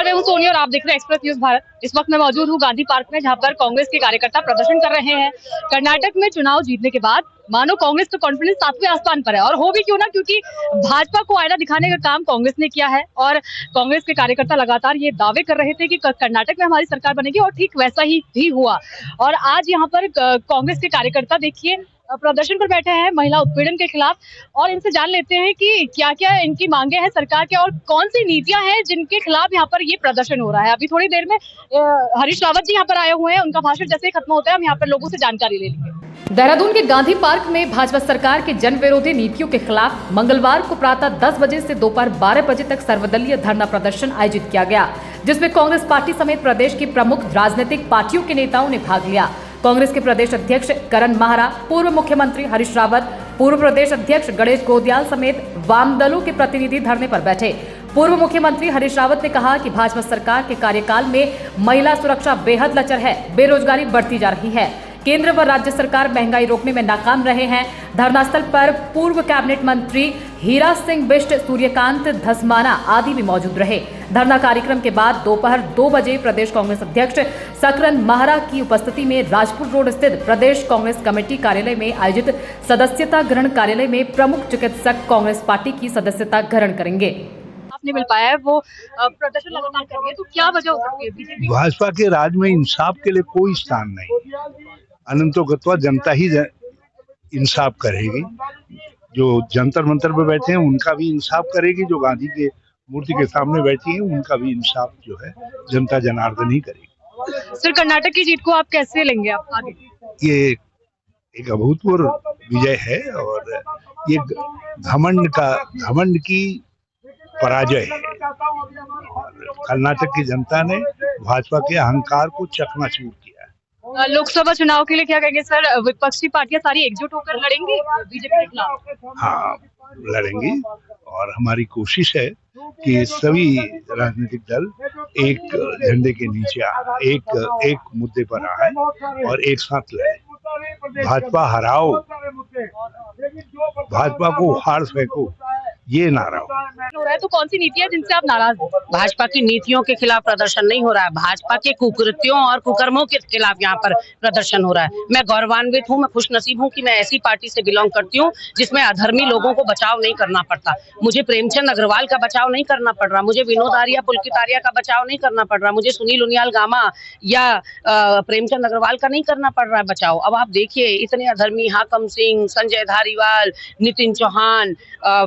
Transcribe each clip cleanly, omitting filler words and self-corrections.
नमस्कार, मैं हूं सोनी और आप देख रहे हैं एक्सप्रेस न्यूज भारत। इस वक्त मैं मौजूद हूं गांधी पार्क में, जहां पर कांग्रेस के कार्यकर्ता प्रदर्शन कर रहे हैं। कर्नाटक में चुनाव जीतने के बाद मानो कांग्रेस का कॉन्फिडेंस 7वें आसमान पर है, और हो भी क्यों ना, क्योंकि भाजपा को आईना दिखाने का काम कांग्रेस ने किया है। और कांग्रेस के कार्यकर्ता लगातार ये दावे कर रहे थे कि कर्नाटक में हमारी सरकार बनेगी, और ठीक वैसा ही भी हुआ। और आज यहाँ पर कांग्रेस के कार्यकर्ता देखिए प्रदर्शन पर बैठे हैं महिला उत्पीड़न के खिलाफ, और इनसे जान लेते हैं कि क्या क्या इनकी मांगे हैं सरकार के, और कौन सी नीतियां हैं जिनके खिलाफ यहाँ पर ये प्रदर्शन हो रहा है। अभी थोड़ी देर में हरीश रावत जी यहाँ पर आए हुए हैं, उनका भाषण जैसे ही खत्म होता है हम यहाँ पर लोगों से जानकारी ले लेंगे। देहरादून के गांधी पार्क में भाजपा सरकार की जन विरोधी नीतियों के खिलाफ मंगलवार को प्रातः 10 बजे से दोपहर 12 बजे तक सर्वदलीय धरना प्रदर्शन आयोजित किया गया, जिसमें कांग्रेस पार्टी समेत प्रदेश की प्रमुख राजनीतिक पार्टियों के नेताओं ने भाग लिया। कांग्रेस के प्रदेश अध्यक्ष करण माहरा, पूर्व मुख्यमंत्री हरीश रावत, पूर्व प्रदेश अध्यक्ष गणेश गोदियाल समेत वाम दलों के प्रतिनिधि धरने पर बैठे। पूर्व मुख्यमंत्री हरीश रावत ने कहा कि भाजपा सरकार के कार्यकाल में महिला सुरक्षा बेहद लचर है, बेरोजगारी बढ़ती जा रही है, केंद्र व राज्य सरकार महंगाई रोकने में नाकाम रहे हैं। धरनास्थल पर पूर्व कैबिनेट मंत्री हीरा सिंह बिष्ट, सूर्यकांत धसमाना आदि भी मौजूद रहे। धरना कार्यक्रम के बाद दोपहर 2 बजे प्रदेश कांग्रेस अध्यक्ष सकरन माहरा की उपस्थिति में राजपुर रोड स्थित प्रदेश कांग्रेस कमेटी कार्यालय में आयोजित सदस्यता ग्रहण कार्यालय में प्रमुख चिकित्सक कांग्रेस पार्टी की सदस्यता ग्रहण करेंगे। नहीं मिल पाया है, वो प्रदर्शन लगातार कर रही है, तो क्या वजह हो सकती है? बीजेपी भाजपा के राज में इंसाफ के लिए कोई स्थान नहीं। अनंतो गत्वा जनता ही इंसाफ करेगी। जो जंतर मंतर पे बैठे हैं उनका भी इंसाफ करेगी, जो गांधी के मूर्ति के सामने बैठी है उनका भी इंसाफ जो है जनता जनार्दन ही करेगी। सर, कर्नाटक की जीत को आप कैसे लेंगे आप आगे? ये एक अभूतपूर्व विजय है, और ये घमंड की पराजय है। कर्नाटक की जनता ने भाजपा के अहंकार को चकनाचूर किया है। लोकसभा चुनाव के लिए क्या कहेंगे सर? विपक्षी पार्टियां सारी एकजुट होकर लड़ेंगी बीजेपी के खिलाफ? हाँ, लड़ेंगी, और हमारी कोशिश है कि सभी राजनीतिक दल एक झंडे के नीचे एक मुद्दे पर आए और एक साथ लड़े। भाजपा हराओ, भाजपा को हार फेंको, ये नारा हो रहा है। तो कौन सी नीतियां जिनसे आप नाराज हैं? भाजपा की नीतियों के खिलाफ प्रदर्शन नहीं हो रहा है, भाजपा के कुकृत्यों और कुकर्मों के खिलाफ यहाँ पर प्रदर्शन हो रहा है। मैं गौरवान्वित हूँ, मैं खुशनसीब हूँ कि मैं ऐसी पार्टी से बिलोंग करती हूँ जिसमें अधर्मी लोगों को बचाव नहीं करना पड़ता। मुझे प्रेमचंद अग्रवाल का बचाव नहीं करना पड़ रहा, मुझे विनोद आर्या पुलकित आर्या का बचाव नहीं करना पड़ रहा, मुझे सुनील उनियाल गामा या प्रेमचंद अग्रवाल का नहीं करना पड़ रहा है बचाव। अब आप देखिए, इतने अधर्मी हाकम सिंह, संजय धारीवाल, नितिन चौहान,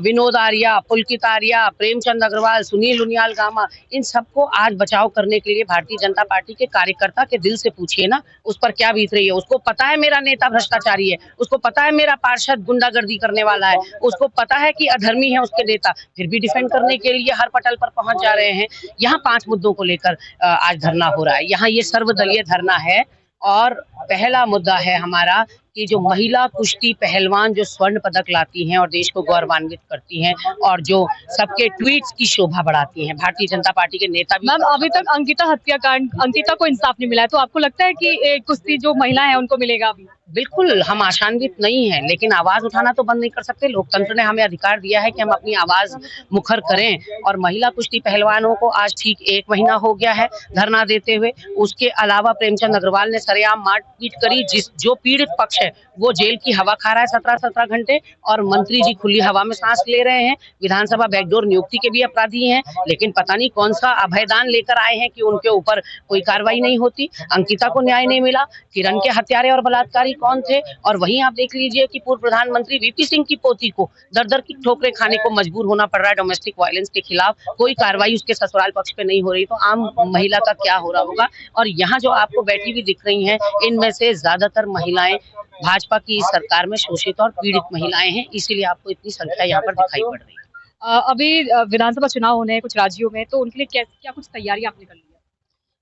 विनोद आर्या, पुलकित आर्या, प्रेमचंद अग्रवाल, सुनील उनियाल गामा, इन सबको आज बचाव करने के लिए भारतीय जनता पार्टी के कार्यकर्ता के दिल से पूछिए ना, उस पर क्या बीत रही है। उसको पता है मेरा नेता भ्रष्टाचारी है, उसको पता है मेरा पार्षद गुंडागर्दी करने वाला है, उसको पता है कि अधर्मी है उसके नेता, फिर भी डिफेंड करने के लिए हर पटल पर पहुंच जा रहे हैं। यहाँ 5 मुद्दों को लेकर आज धरना हो रहा है। यहाँ ये सर्वदलीय धरना है, और पहला मुद्दा है हमारा कि जो महिला कुश्ती पहलवान जो स्वर्ण पदक लाती हैं और देश को गौरवान्वित करती हैं, और जो सबके ट्वीट्स की शोभा बढ़ाती हैं, भारतीय जनता पार्टी के नेता भी। मैम, अभी तक अंकिता हत्याकांड, अंकिता को इंसाफ नहीं मिला है, तो आपको लगता है कि कुश्ती जो महिला है उनको मिलेगा अभी? बिल्कुल, हम आशान्वित नहीं है, लेकिन आवाज उठाना तो बंद नहीं कर सकते। लोकतंत्र ने हमें अधिकार दिया है कि हम अपनी आवाज मुखर करें, और महिला कुश्ती पहलवानों को आज ठीक 1 महीना हो गया है धरना देते हुए। उसके अलावा प्रेमचंद अग्रवाल ने सरेआम मारपीट करी, जो पीड़ित पक्ष है वो जेल की हवा खा रहा है 17-17 घंटे, और मंत्री जी खुली हवा में सांस ले रहे हैं। विधानसभा बैकडोर नियुक्ति के भी अपराधी हैं, लेकिन पता नहीं कौन सा अभयदान लेकर आए हैं कि उनके ऊपर कोई कार्रवाई नहीं होती। अंकिता को न्याय नहीं मिला। किरण के हत्यारे और बलात्कारी कौन थे? और वहीं आप देख लीजिए कि पूर्व प्रधानमंत्री वीपी सिंह की पोती को दर-दर की ठोकरें खाने को मजबूर होना पड़ रहा है डोमेस्टिक वायलेंस के खिलाफ। कोई कार्रवाई उसके ससुराल पक्ष पे नहीं हो रही, तो आम महिला का क्या हो रहा होगा। और यहाँ जो आपको बैठी हुई दिख रही हैं, इनमें से ज्यादातर महिलाएं भाजपा की सरकार में शोषित और पीड़ित महिलाएं हैं, इसीलिए आपको इतनी संख्या यहाँ पर दिखाई पड़ रही है। अभी विधानसभा चुनाव होने हैं कुछ राज्यों में, तो उनके लिए क्या कुछ तैयारी आपने कर ली है?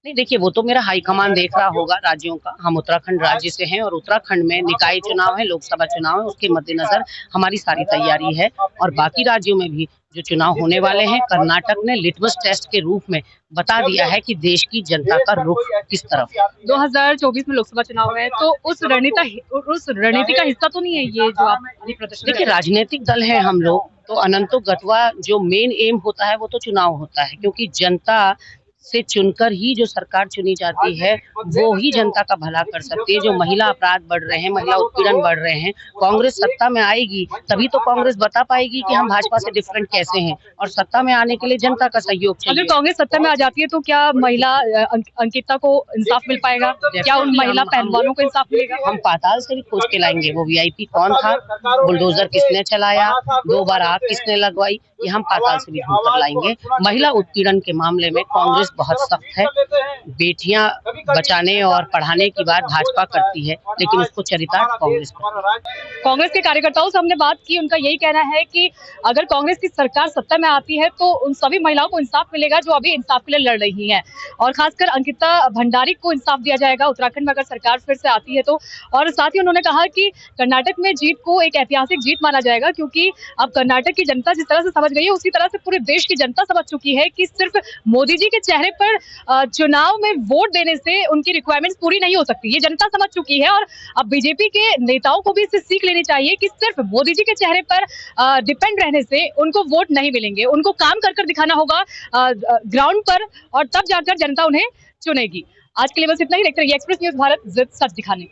नहीं, देखिए, वो तो मेरा हाईकमान देख रहा होगा राज्यों का। हम उत्तराखंड राज्य से हैं, और उत्तराखंड में निकाय चुनाव है, लोकसभा चुनाव है, उसके मद्देनजर हमारी सारी तैयारी है। और बाकी राज्यों में भी जो चुनाव होने वाले हैं, कर्नाटक ने लिटमस टेस्ट के रूप में बता दिया है कि देश की जनता का रुख किस तरफ। 2024 में लोकसभा चुनाव है, तो उस रणनीति का हिस्सा तो नहीं है ये जो आप प्रदर्शन? देखिए, राजनीतिक दल है हम लोग, तो अनंतो गत्वा जो मेन एम होता है वो तो चुनाव होता है, क्योंकि जनता से चुनकर ही जो सरकार चुनी जाती है वो ही जनता का भला कर सकती है। जो महिला अपराध बढ़ रहे हैं, महिला उत्पीड़न बढ़ रहे हैं, कांग्रेस सत्ता में आएगी तभी तो कांग्रेस बता पाएगी कि हम भाजपा से डिफरेंट कैसे हैं, और सत्ता में आने के लिए जनता का सहयोग चाहिए। अगर कांग्रेस सत्ता में आ जाती है तो क्या महिला अंकिता को इंसाफ मिल पाएगा? क्या उन महिला पहलवानों को इंसाफ मिलेगा? हम पाताल से भी खोज के लाएंगे वो वीआईपी कौन था, बुलडोजर किसने चलाया, 2 बार आग किसने लगवाई, ये हम पाताल से भी ढूंढ कर लाएंगे। महिला उत्पीड़न के मामले में कांग्रेस बहुत सख्त है। बेटियां बचाने और पढ़ाने की बात भाजपा करती है, लेकिन उसको चरितार्थ कांग्रेस करती है। कांग्रेस के कार्यकर्ताओं से हमने बात की, उनका यही कहना है कि अगर कांग्रेस की सरकार सत्ता में आती है तो उन सभी महिलाओं को इंसाफ मिलेगा जो अभी इंसाफ के लिए लड़ रही हैं, और खासकर अंकिता भंडारी को इंसाफ दिया जाएगा उत्तराखंड में अगर सरकार फिर से आती है तो। और साथ ही उन्होंने कहा कि कर्नाटक में जीत को एक ऐतिहासिक जीत माना जाएगा, क्योंकि अब कर्नाटक की जनता जिस तरह से समझ गई है उसी तरह से पूरे देश की जनता समझ चुकी है कि सिर्फ मोदी जी के चेहरे पर चुनाव में वोट देने से उनकी रिक्वायरमेंट्स पूरी नहीं हो सकती। ये जनता समझ चुकी है, और अब बीजेपी के नेताओं को भी इससे सीख लेनी चाहिए कि सिर्फ मोदी जी के चेहरे पर डिपेंड रहने से उनको वोट नहीं मिलेंगे। उनको काम कर दिखाना होगा ग्राउंड पर, और तब जाकर जनता उन्हें चुनेगी। आज के लिए बस इतना ही। देखते रहिए एक्सप्रेस न्यूज भारत, जिद सच दिखाने।